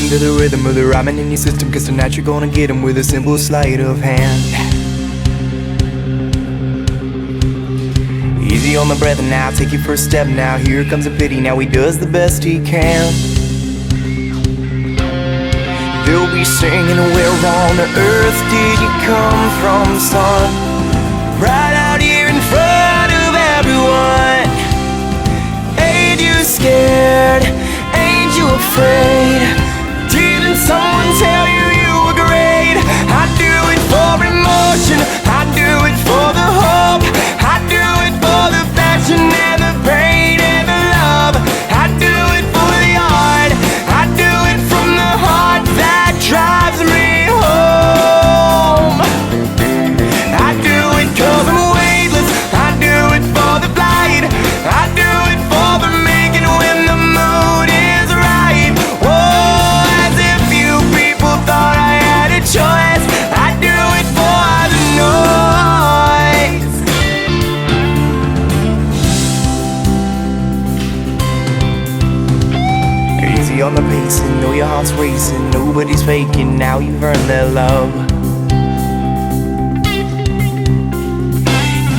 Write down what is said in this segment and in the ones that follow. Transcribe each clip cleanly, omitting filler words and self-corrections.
to the rhythm of the rhyming in your system, cause tonight you're gonna get 'em with a simple sleight of hand. Easy on the breath and now take your first step now. Here comes a pity, now he does the best he can. They'll be singing, where on earth did you come from, son? Right out here in front of everyone. Ain't you scared? Ain't you afraid? Didn't someone tell you you were great? I do it for emotion, I do it for the hope, I do it for the passion and the pain and the love. I do it for the art, I do it from the heart that drives me home. I do it cause I'm weightless, I do it for the flight, I do it for the making when the mood is right. Oh, as if you people thought I had a choice. I do it for the noise. Easy on the pacing, know your heart's racing, nobody's faking, now you've earned their love.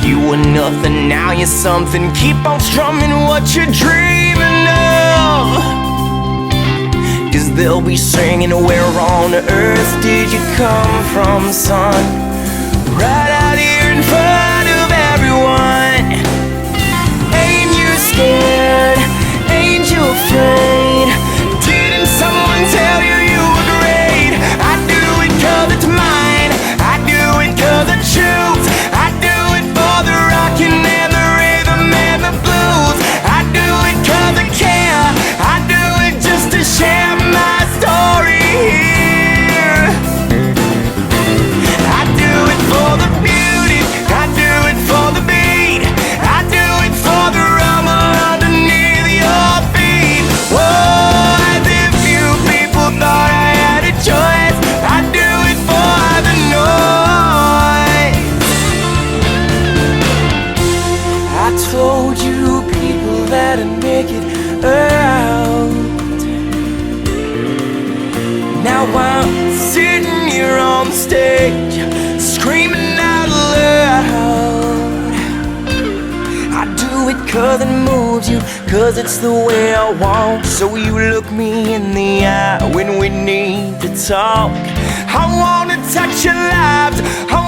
You were nothing, now you're something, keep on strumming what you're dreaming of. Cause they'll be singing, where on earth did you come from, son? Right out here in front of everyone. Ain't you scared? Ain't you afraid? Didn't someone tell you you were great? I do it cause it's mine, I do it cause I choose. I do it for the rockin' and the rhythm and the blues. I do it cause I care, I do it just to share my story here. I do it for the beauty, I do it for the beat, I do it for the rumble underneath your feet. Whoa, as if you people thought I had a choice. I do it for the noise. I told you people that I'd make it out. Now I'm sitting here on the stage, screaming out loud. I do it cause it moves you, cause it's the way I want. So you look me in the eye when we need to talk. I wanna touch your lives, I